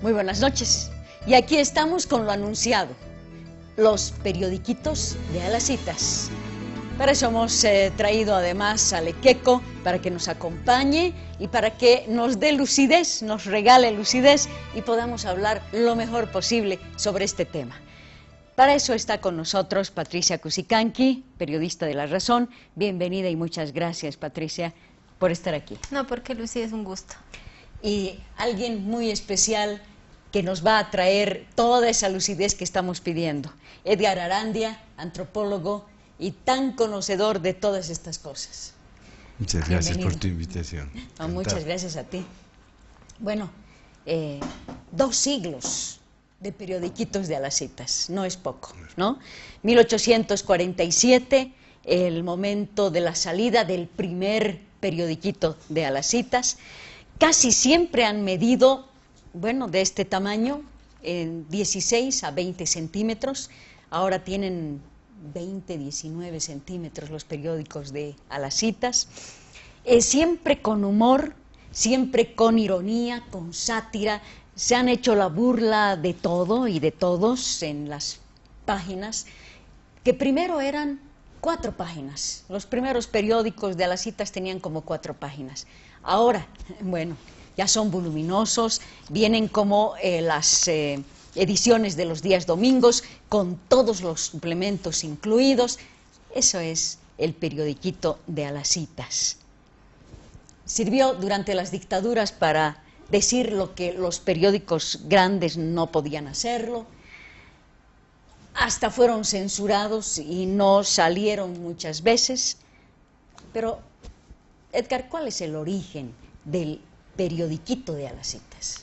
Muy buenas noches. Y aquí estamos con lo anunciado, los periodiquitos de Alacitas. Para eso hemos traído además a Lequeco para que nos acompañe y para que nos dé lucidez, nos regale lucidez y podamos hablar lo mejor posible sobre este tema. Para eso está con nosotros Patricia Cusicanqui, periodista de La Razón. Bienvenida y muchas gracias, Patricia, por estar aquí. No, porque Lucía, es un gusto. Y alguien muy especial que nos va a traer toda esa lucidez que estamos pidiendo. Edgar Arandia, antropólogo y tan conocedor de todas estas cosas. Muchas gracias por tu invitación. No, muchas gracias a ti. Bueno, 2 siglos de periodiquitos de Alacitas, no es poco, ¿no? 1847, el momento de la salida del primer periodiquito de Alacitas. Casi siempre han medido, bueno, de este tamaño, en 16 a 20 centímetros. Ahora tienen 20, 19 centímetros los periódicos de Alacitas. Siempre con humor, siempre con ironía, con sátira. Se han hecho la burla de todo y de todos en las páginas, que primero eran 4 páginas. Los primeros periódicos de Alacitas tenían como 4 páginas. Ahora, bueno, ya son voluminosos, vienen como las ediciones de los días domingos, con todos los suplementos incluidos. Eso es el periodiquito de Alacitas. Sirvió durante las dictaduras para decir lo que los periódicos grandes no podían hacerlo. Hasta fueron censurados y no salieron muchas veces. Pero, Edgar, ¿cuál es el origen del periodiquito de Alacitas?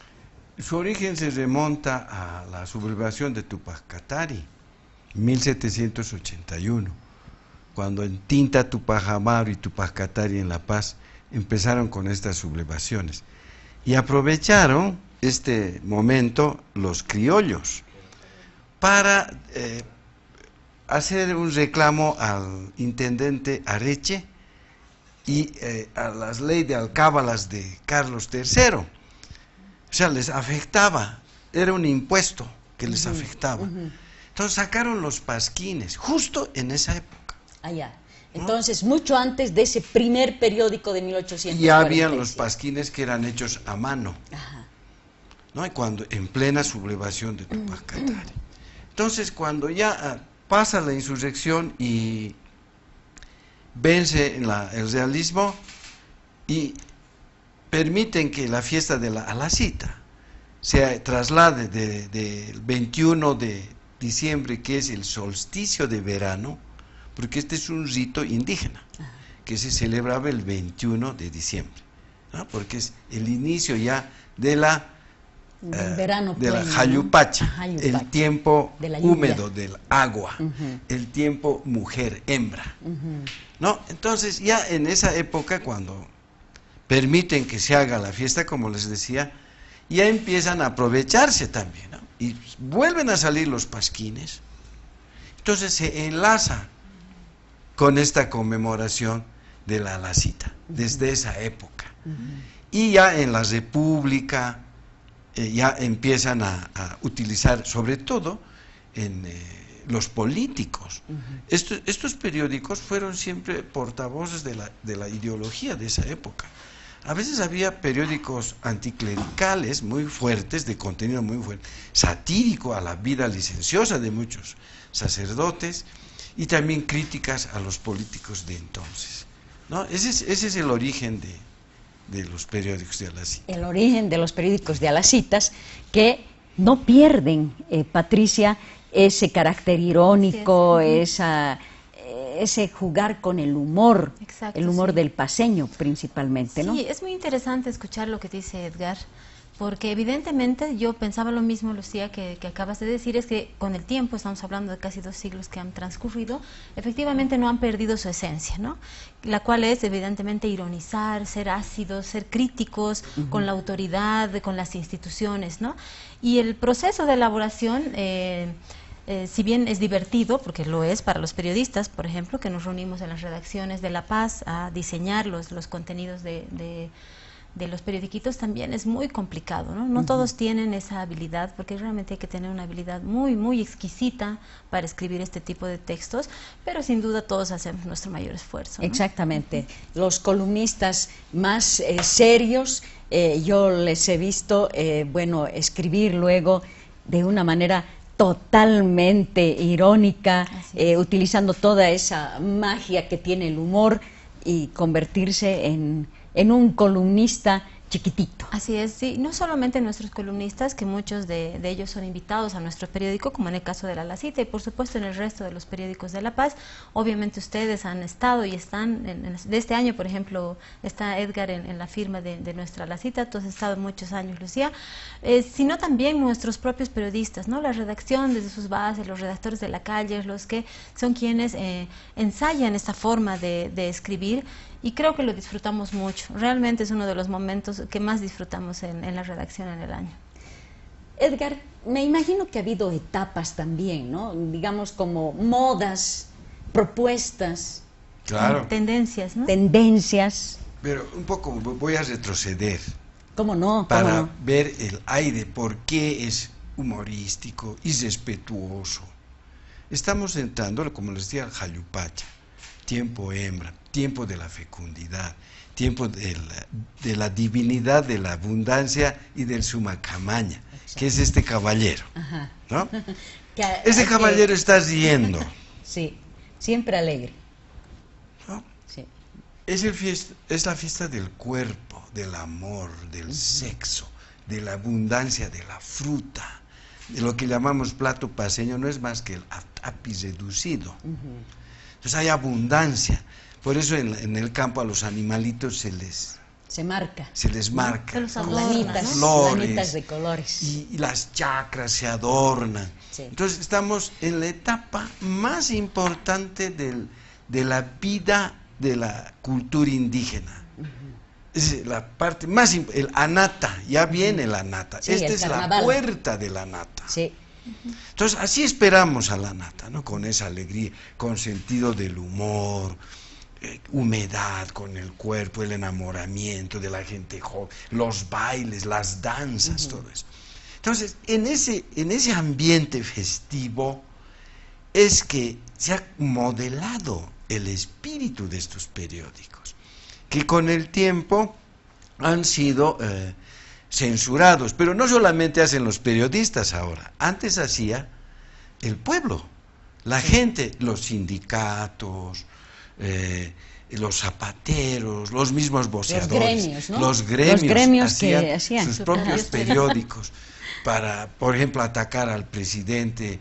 Su origen se remonta a la sublevación de Tupac Katari, 1781, cuando en Tinta, Tupac Amaru y Tupac Katari en La Paz empezaron con estas sublevaciones. Y aprovecharon este momento los criollos para hacer un reclamo al intendente Areche y a las leyes de alcábalas de Carlos III. O sea, les afectaba, era un impuesto que les afectaba. Entonces sacaron los pasquines, justo en esa época. Allá. Entonces, mucho antes de ese primer periódico de 1847. Ya habían los pasquines que eran hechos a mano. Ajá. ¿No? Y cuando, en plena sublevación de Tupac Katari. Entonces, cuando ya pasa la insurrección y vence el realismo y permiten que la fiesta de la Alacita se traslade del 21 de diciembre, que es el solsticio de verano, porque este es un rito indígena, que se celebraba el 21 de diciembre, ¿no? Porque es el inicio ya de la verano de pleno, la Jayupacha, ¿no? el tiempo de húmedo del agua, el tiempo mujer-hembra, ¿no? Entonces ya en esa época, cuando permiten que se haga la fiesta, como les decía, ya empiezan a aprovecharse también, ¿no? Y vuelven a salir los pasquines. Entonces se enlaza con esta conmemoración de la Alacita, desde esa época. Y ya en la República ya empiezan a utilizar, sobre todo en los políticos. Estos periódicos fueron siempre portavoces de la ideología de esa época. A veces había periódicos anticlericales muy fuertes, de contenido muy fuerte, satírico a la vida licenciosa de muchos sacerdotes, y también críticas a los políticos de entonces, ¿no? Ese es el origen de los periódicos de Alacitas. El origen de los periódicos de Alacitas, que no pierden, Patricia, ese carácter irónico, ese jugar con el humor. Exacto, el humor del paceño principalmente, ¿no? Sí, es muy interesante escuchar lo que dice Edgar, porque evidentemente yo pensaba lo mismo, Lucía, que acabas de decir, es que con el tiempo, estamos hablando de casi 2 siglos que han transcurrido, efectivamente no han perdido su esencia, ¿no? La cual es evidentemente ironizar, ser ácidos, ser críticos con la autoridad, con las instituciones, ¿no? Y el proceso de elaboración, si bien es divertido, porque lo es para los periodistas, por ejemplo, que nos reunimos en las redacciones de La Paz a diseñar los contenidos de los periodiquitos también es muy complicado, ¿no? No todos tienen esa habilidad, porque realmente hay que tener una habilidad muy, muy exquisita para escribir este tipo de textos, pero sin duda todos hacemos nuestro mayor esfuerzo, ¿no? Exactamente. Los columnistas más serios, yo les he visto, bueno, escribir luego de una manera totalmente irónica, utilizando toda esa magia que tiene el humor y convertirse en un columnista chiquitito. Así es, sí, no solamente nuestros columnistas, que muchos de ellos son invitados a nuestro periódico, como en el caso de La Cita, y por supuesto en el resto de los periódicos de La Paz. Obviamente ustedes han estado y están, de este año por ejemplo, está Edgar en la firma de nuestra La Cita, tú has estado muchos años, Lucía, sino también nuestros propios periodistas, ¿no? La redacción desde sus bases, los redactores de la calle, los que son quienes ensayan esta forma de escribir, y creo que lo disfrutamos mucho. Realmente es uno de los momentos que más disfrutamos en la redacción en el año. Edgar, me imagino que ha habido etapas también, ¿no? Digamos como modas, propuestas, Claro. Tendencias, ¿no? tendencias. Pero un poco voy a retroceder ¿Cómo no? para ver el aire, por qué es humorístico y respetuoso. Estamos entrando, como les decía, al Jayupacha, tiempo hembra, tiempo de la fecundidad, tiempo de la divinidad, de la abundancia y del sumacamaña, que es este caballero, Ajá. ¿no? Que- Este caballero está riendo, Sí, siempre alegre. ¿no? Sí. Es la fiesta del cuerpo, del amor, del sexo, de la abundancia, de la fruta, de lo que llamamos plato paceño, no es más que el api reducido. Entonces hay abundancia, por eso en el campo a los animalitos se les marca. marca, Se los Con adorna, lanitas, ¿no? flores, lanitas de colores. y las chacras se adornan. Sí. Entonces estamos en la etapa más importante de la vida de la cultura indígena. Es la parte más el anata, ya viene el anata. Sí, Esta el es la carnaval. puerta del anata. Sí. Entonces así esperamos a la nata, ¿no? Con esa alegría, con sentido del humor, humedad con el cuerpo, el enamoramiento de la gente joven, los bailes, las danzas, todo eso. Entonces, en ese ambiente festivo es que se ha modelado el espíritu de estos periódicos, que con el tiempo han sido censurados, pero no solamente hacen los periodistas ahora, antes hacía el pueblo, la gente, los sindicatos, los zapateros, los mismos voceadores, gremios, ¿no? los gremios que hacían hacían sus sus propios propios periódicos para, por ejemplo, atacar al presidente,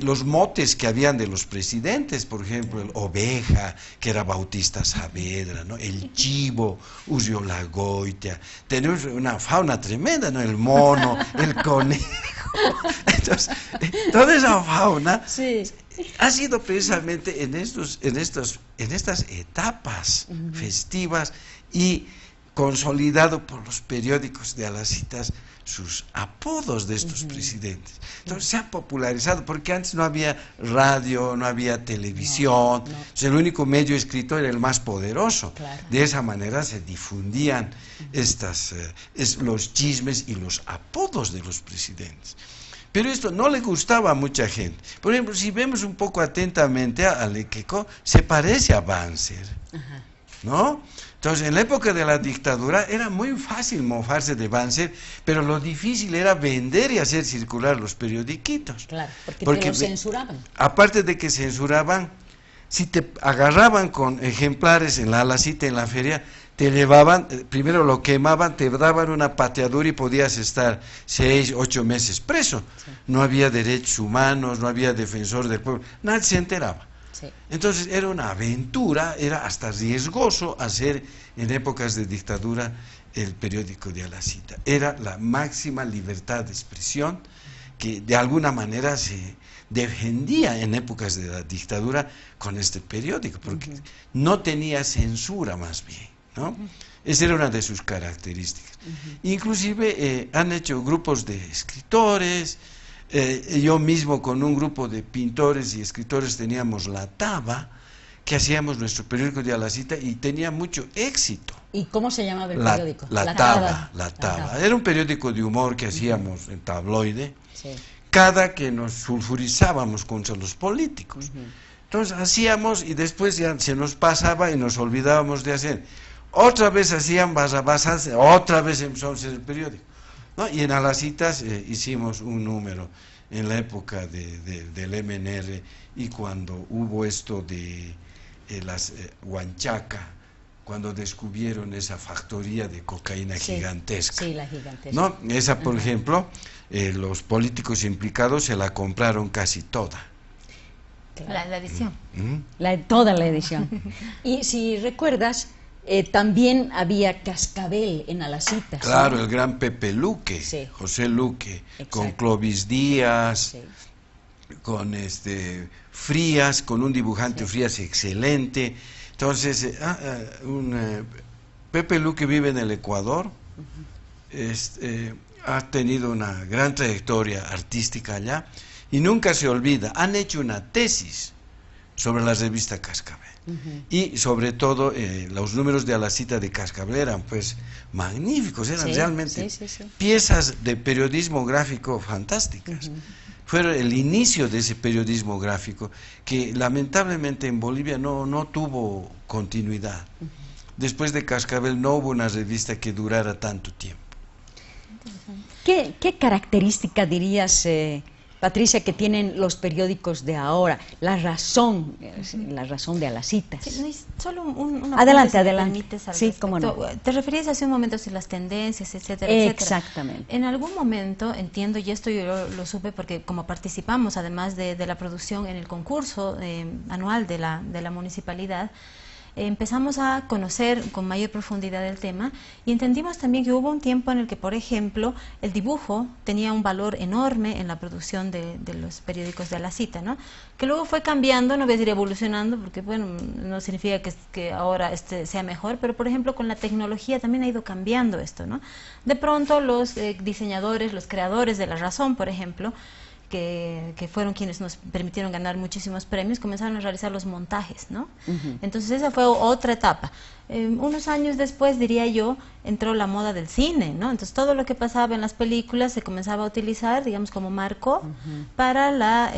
los motes que habían de los presidentes, por ejemplo, el Oveja, que era Bautista Saavedra, ¿no? El Chivo, Urriolagoitia, tenemos una fauna tremenda, ¿no? El mono, el conejo. Entonces, toda esa fauna Sí. ha sido precisamente en estas etapas festivas y consolidado por los periódicos de Alacitas sus apodos de estos presidentes. Entonces se ha popularizado, porque antes no había radio, no había televisión, Entonces, el único medio escrito era el más poderoso. Claro. De esa manera se difundían los chismes y los apodos de los presidentes. Pero esto no le gustaba a mucha gente. Por ejemplo, si vemos un poco atentamente a Lequeco, se parece a Banzer, ¿no? Entonces, en la época de la dictadura era muy fácil mofarse de Banzer, pero lo difícil era vender y hacer circular los periodiquitos. Claro, porque te lo censuraban. Aparte de que censuraban, si te agarraban con ejemplares en la Alacita, en la feria, te llevaban, primero lo quemaban, te daban una pateadura y podías estar 6, 8 meses preso. Sí. No había derechos humanos, no había defensor del pueblo, nadie se enteraba. Sí. Entonces era una aventura, era hasta riesgoso hacer en épocas de dictadura el periódico de Alacita. Era la máxima libertad de expresión que de alguna manera se defendía en épocas de la dictadura con este periódico, porque no tenía censura más bien, ¿no? Esa era una de sus características. Inclusive han hecho grupos de escritores, yo mismo con un grupo de pintores y escritores teníamos La Taba, que hacíamos nuestro periódico de A la Cita y tenía mucho éxito. ¿Y cómo se llamaba el periódico? La Taba. Era un periódico de humor que hacíamos en tabloide, Sí. cada que nos sulfurizábamos contra los políticos. Entonces hacíamos y después ya se nos pasaba y nos olvidábamos de hacer. Otra vez hacían Basabasas, otra vez empezó a hacer el periódico, ¿no? Y en A las Citas hicimos un número en la época del MNR y cuando hubo esto de las Huanchaca, cuando descubrieron esa factoría de cocaína gigantesca. Sí, la gigantesca. ¿No? Esa, por ejemplo, los políticos implicados se la compraron casi toda. Claro. La edición. Toda la edición. Y si recuerdas, también había Cascabel en A las Citas. Claro, ¿no? el gran Pepe Luque, Sí. José Luque, Exacto. con Clovis Díaz, Sí. con Frías, con un dibujante Frías excelente. Entonces, Pepe Luque vive en el Ecuador, ha tenido una gran trayectoria artística allá y nunca se olvida. Han hecho una tesis sobre la revista Cascabel. Y sobre todo los números de A la Cita de Cascabel eran pues magníficos, eran Sí, realmente sí. piezas de periodismo gráfico fantásticas. Fue el inicio de ese periodismo gráfico que lamentablemente en Bolivia no tuvo continuidad. Después de Cascabel no hubo una revista que durara tanto tiempo. ¿Qué característica dirías, Patricia, que tienen los periódicos de ahora? La razón de A las Citas. Sí, no, y solo una Adelante, pregunta, si me adelante. permites, al Sí, cómo no. respecto. Te referías hace un momento a las tendencias, etcétera, etcétera. Exactamente. En algún momento, entiendo, y esto yo lo supe porque como participamos además de la producción en el concurso anual de la municipalidad, empezamos a conocer con mayor profundidad el tema y entendimos también que hubo un tiempo en el que, por ejemplo, el dibujo tenía un valor enorme en la producción de los periódicos de A la Cita, ¿no? Que luego fue cambiando, no voy a decir evolucionando, porque bueno, no significa que ahora sea mejor, pero por ejemplo con la tecnología también ha ido cambiando esto, ¿no? De pronto los diseñadores, los creadores de La Razón, por ejemplo, que fueron quienes nos permitieron ganar muchísimos premios, comenzaron a realizar los montajes, ¿no? Entonces esa fue otra etapa. Unos años después, diría yo, entró la moda del cine, ¿no? Entonces todo lo que pasaba en las películas se comenzaba a utilizar, digamos, como marco para la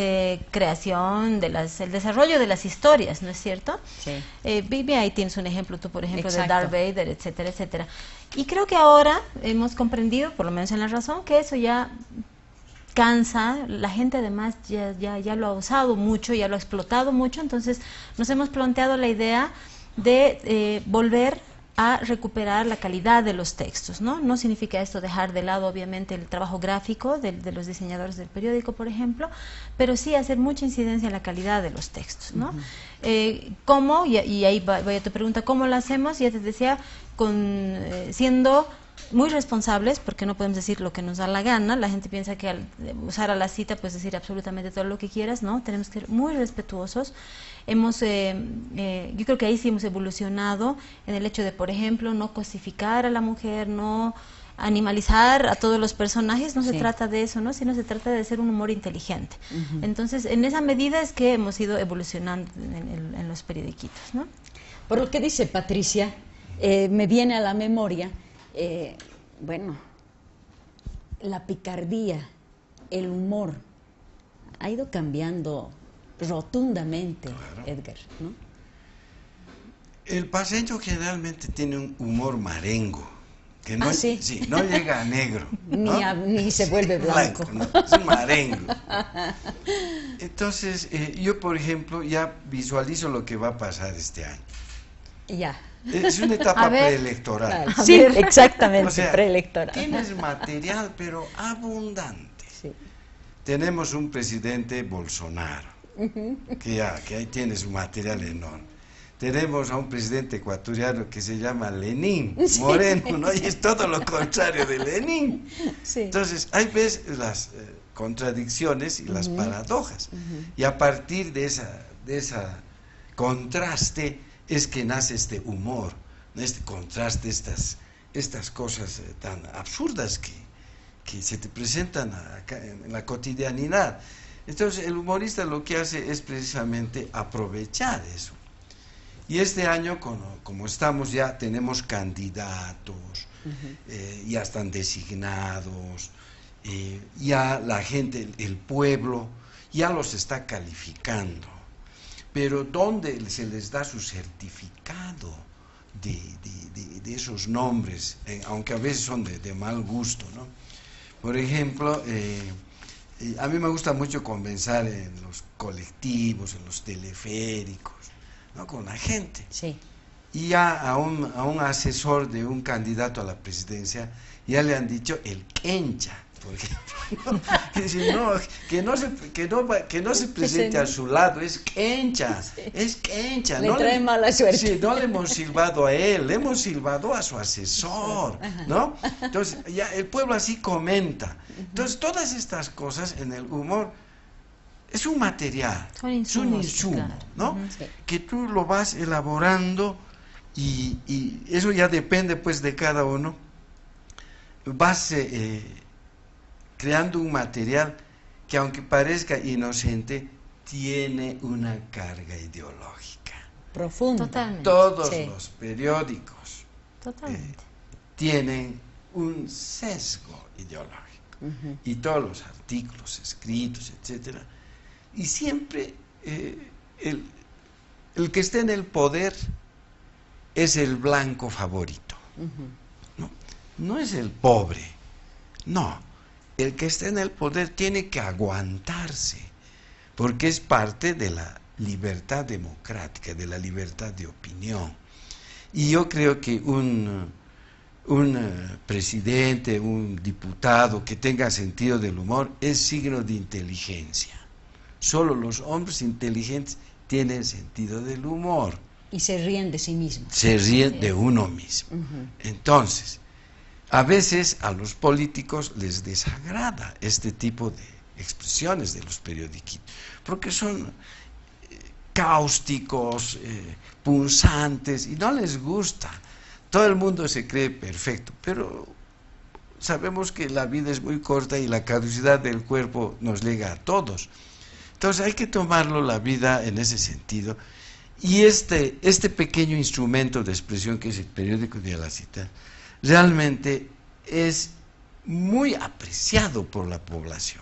creación, el desarrollo de las historias, ¿no es cierto? Sí. Vivi, ahí tienes un ejemplo tú, por ejemplo, Exacto. de Darth Vader, etcétera, etcétera. Y creo que ahora hemos comprendido, por lo menos en La Razón, que eso ya cansa, la gente además ya lo ha usado mucho, ya lo ha explotado mucho, entonces nos hemos planteado la idea de volver a recuperar la calidad de los textos, ¿no? No significa esto dejar de lado, obviamente, el trabajo gráfico de los diseñadores del periódico, por ejemplo, pero sí hacer mucha incidencia en la calidad de los textos, ¿no? ¿Cómo? Y ahí voy a tu pregunta, ¿cómo lo hacemos? Ya te decía, siendo muy responsables, porque no podemos decir lo que nos da la gana. La gente piensa que al usar A la Cita puedes decir absolutamente todo lo que quieras, ¿no? Tenemos que ser muy respetuosos. Yo creo que ahí sí hemos evolucionado en el hecho de, por ejemplo, no cosificar a la mujer, no animalizar a todos los personajes. No se trata de eso, ¿no? Sino se trata de hacer un humor inteligente. Entonces, en esa medida es que hemos ido evolucionando en los periodiquitos, ¿no? Por lo que dice Patricia, me viene a la memoria la picardía, el humor, ha ido cambiando rotundamente, Claro. Edgar, ¿no? El paceño generalmente tiene un humor marengo, que no, ¿Sí? no llega a negro, ¿no? Ni se vuelve blanco. ¿no? Es un marengo. Entonces, yo por ejemplo ya visualizo lo que va a pasar este año. Ya. Es una etapa A ver. preelectoral. Sí, exactamente, O sea, preelectoral. tienes material, pero abundante. Sí. Tenemos un presidente Bolsonaro, que ahí tiene su material enorme. Tenemos a un presidente ecuatoriano que se llama Lenín, Moreno, ¿no? Y es todo lo contrario de Lenín. Sí. Entonces, ahí ves las contradicciones y las paradojas. Y a partir de esa contraste es que nace este humor, ¿no? Este contraste, estas cosas tan absurdas que se te presentan acá en la cotidianidad. Entonces el humorista lo que hace es precisamente aprovechar eso. Y este año, como estamos ya, tenemos candidatos, ya están designados, ya la gente, el pueblo, ya los está calificando. Pero ¿dónde se les da su certificado de esos nombres? Aunque a veces son de mal gusto, ¿no? Por ejemplo, a mí me gusta mucho conversar en los colectivos, en los teleféricos, ¿no? Con la gente. Sí. Y ya a un asesor de un candidato a la presidencia ya le han dicho el quencha, por ejemplo. Que no se presente a su lado, es quencha, es quencha. Le trae mala suerte. Sí, no le hemos silbado a él, le hemos silbado a su asesor, ¿no? Entonces, ya el pueblo así comenta. Entonces, todas estas cosas en el humor es un material, Son es un insumos, insumo, claro. ¿no? Sí. Que tú lo vas elaborando y eso ya depende pues de cada uno. Vas creando un material que, aunque parezca inocente, tiene una carga ideológica. Profundo. Totalmente. Todos Sí. los periódicos Totalmente. tienen un sesgo ideológico. Y todos los artículos escritos, etcétera. Y siempre el que esté en el poder es el blanco favorito. No es el pobre. No. El que esté en el poder tiene que aguantarse, porque es parte de la libertad democrática, de la libertad de opinión. Y yo creo que un presidente, un diputado que tenga sentido del humor es signo de inteligencia. Solo los hombres inteligentes tienen sentido del humor. Y se ríen de sí mismos. Se ríen de uno mismo. Entonces, a veces a los políticos les desagrada este tipo de expresiones de los periodiquitos, porque son cáusticos, punzantes, y no les gusta. Todo el mundo se cree perfecto, pero sabemos que la vida es muy corta y la caducidad del cuerpo nos llega a todos. Entonces hay que tomarlo la vida en ese sentido. Y este pequeño instrumento de expresión que es el periódico de Alacita, realmente es muy apreciado por la población.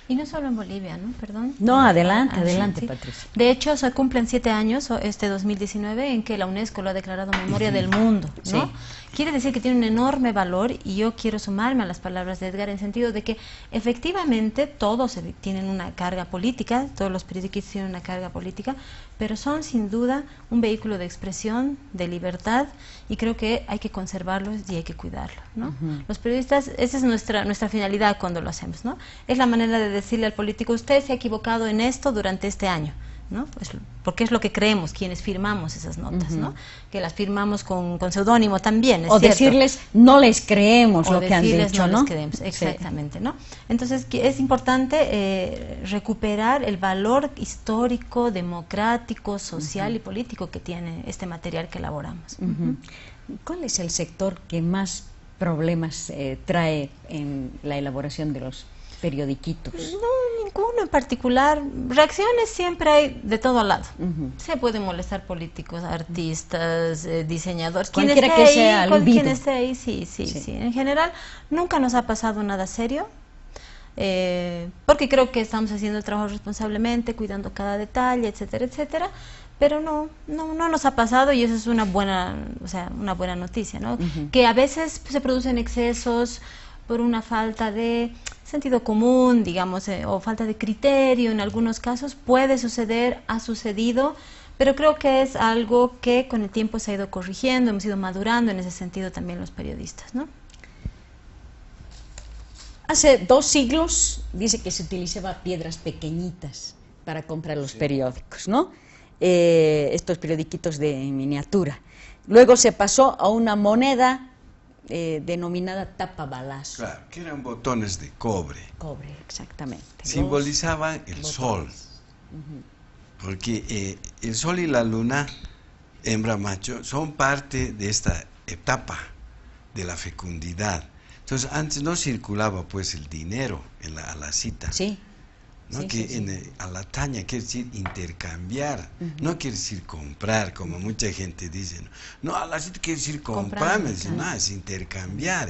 Y no solo en Bolivia, ¿no? Perdón. No, adelante, Sí, adelante, sí. Patricia. De hecho, se cumplen 7 años, este 2019, en que la UNESCO lo ha declarado Memoria del Mundo, ¿no? Sí. Quiere decir que tiene un enorme valor, y yo quiero sumarme a las palabras de Edgar en sentido de que efectivamente todos tienen una carga política, todos los periodistas tienen una carga política, pero son sin duda un vehículo de expresión, de libertad, y creo que hay que conservarlos y hay que cuidarlos, ¿no? Los periodistas, esa es nuestra finalidad cuando lo hacemos, ¿no? Es la manera de decirle al político: usted se ha equivocado en esto durante este año, ¿no? Pues, porque es lo que creemos quienes firmamos esas notas, ¿no? Que las firmamos con seudónimo también, es O cierto. decirles, no les creemos O lo que han decirles, dicho, ¿no? les creemos, exactamente, ¿no? Entonces, es importante recuperar el valor histórico, democrático, social y político que tiene este material que elaboramos. ¿Cuál es el sector que más problemas trae en la elaboración de los periodiquitos? No, ninguno en particular. Reacciones siempre hay de todo lado. Se pueden molestar políticos, artistas, diseñadores, Cualquiera que sea aludido. quien esté ahí, sí. En general, nunca nos ha pasado nada serio, porque creo que estamos haciendo el trabajo responsablemente, cuidando cada detalle, etcétera, etcétera. Pero no nos ha pasado, y eso es una buena noticia, ¿no? Que a veces se producen excesos por una falta de sentido común, digamos, o falta de criterio. En algunos casos puede suceder, ha sucedido, pero creo que es algo que con el tiempo se ha ido corrigiendo, hemos ido madurando en ese sentido también los periodistas, ¿no? Hace 2 siglos dice que se utilizaba piedras pequeñitas para comprar los periódicos, ¿no? Estos periodiquitos de miniatura. Luego se pasó a una moneda denominada tapabalazo. Claro, que eran botones de cobre. Cobre, exactamente. Simbolizaban el sol. Porque el sol y la luna, hembra macho, son parte de esta etapa de la fecundidad. Entonces, antes no circulaba pues el dinero en la cita. Sí. ¿no? Sí, que sí, sí. alataña quiere decir intercambiar, no quiere decir comprar, como mucha gente dice. No, alacita quiere decir comprar, me dicen, no, es intercambiar.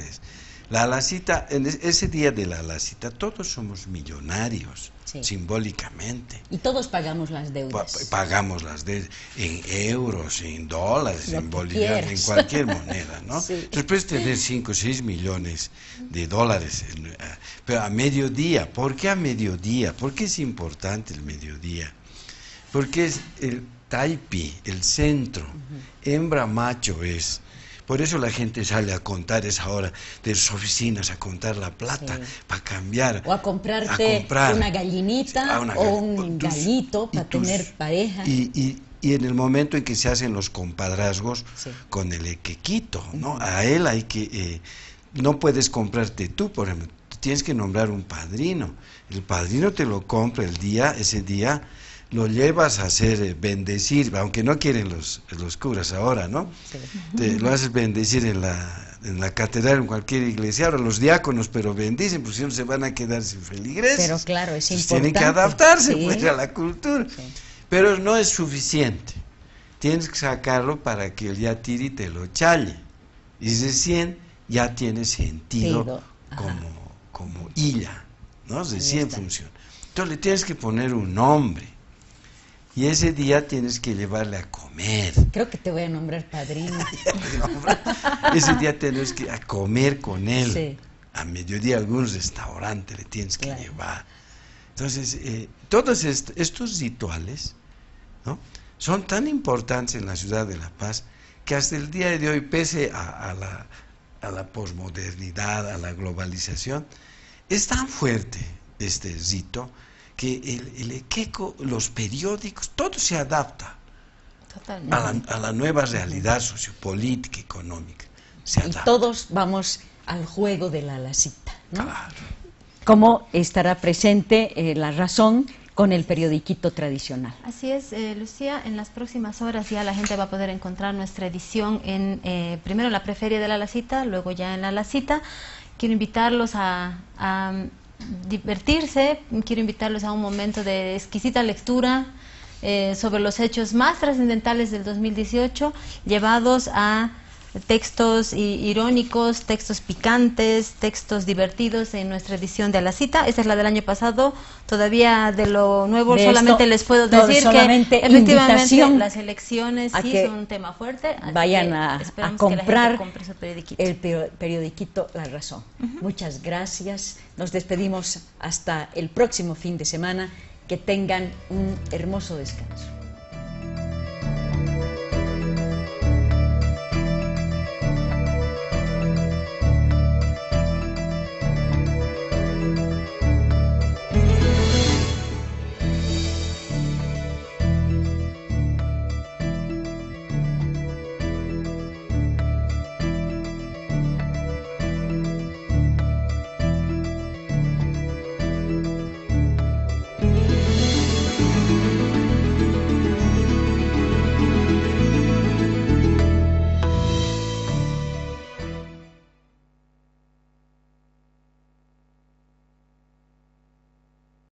La alacita, en ese día de la alacita, todos somos millonarios, Sí. simbólicamente. Y todos pagamos las deudas. Pagamos las deudas en euros, en dólares, Lo en que bolivianos, en quieras. cualquier moneda, ¿no? Sí. Entonces puedes tener 5 o 6 millones de dólares, pero a mediodía. ¿Por qué a mediodía? ¿Por qué es importante el mediodía? Porque es el taipi, el centro, hembra macho es. Por eso la gente sale a contar esa hora de sus oficinas, a contar la plata, Sí. para cambiar. O a comprarte una gallinita o un gallito para tener pareja. Y en el momento en que se hacen los compadrazgos Sí. con el equequito, ¿no? A él hay que... no puedes comprarte tú, por ejemplo, tienes que nombrar un padrino. El padrino te lo compra ese día, lo llevas a hacer bendecir, aunque no quieren los curas ahora, ¿no? Sí. Te lo haces bendecir en la catedral, en cualquier iglesia. Ahora los diáconos, pero bendicen, pues si no se van a quedar sin feligreses. Pero claro, es Entonces importante. tienen que adaptarse, Sí. pues, a la cultura. Sí. Pero no es suficiente. Tienes que sacarlo para que el yatiri te lo challe. Y recién ya tiene sentido como illa, ¿no? Recién funciona. Entonces le tienes que poner un nombre. Y ese día tienes que llevarle a comer. Creo que te voy a nombrar padrino. Ese día tienes que a comer con él. Sí. A mediodía algún restaurante le tienes que Claro. llevar. Entonces, todos estos rituales, ¿no? Son tan importantes en la ciudad de La Paz que hasta el día de hoy, pese a la posmodernidad, a la globalización, es tan fuerte este rito que el equeco, los periódicos, todo se adapta Totalmente. a la nueva realidad sociopolítica, económica. Se Y adapta. todos vamos al juego de la alacita, ¿no? Claro. ¿Cómo estará presente la razón con el periodiquito tradicional? Así es, Lucía, en las próximas horas ya la gente va a poder encontrar nuestra edición en primero en la preferia de la Alacita, luego ya en la Alacita. Quiero invitarlos a divertirse, quiero invitarlos a un momento de exquisita lectura sobre los hechos más trascendentales del 2018, llevados a textos irónicos, textos picantes, textos divertidos en nuestra edición de Alacita. Esta es la del año pasado. Todavía de lo nuevo De solamente esto, les puedo todo, decir que solamente efectivamente invitación las elecciones a sí que son un tema fuerte. Así vayan que a esperamos comprar que la gente compre su periodiquito. el periodiquito La Razón. Muchas gracias. Nos despedimos hasta el próximo fin de semana. Que tengan un hermoso descanso.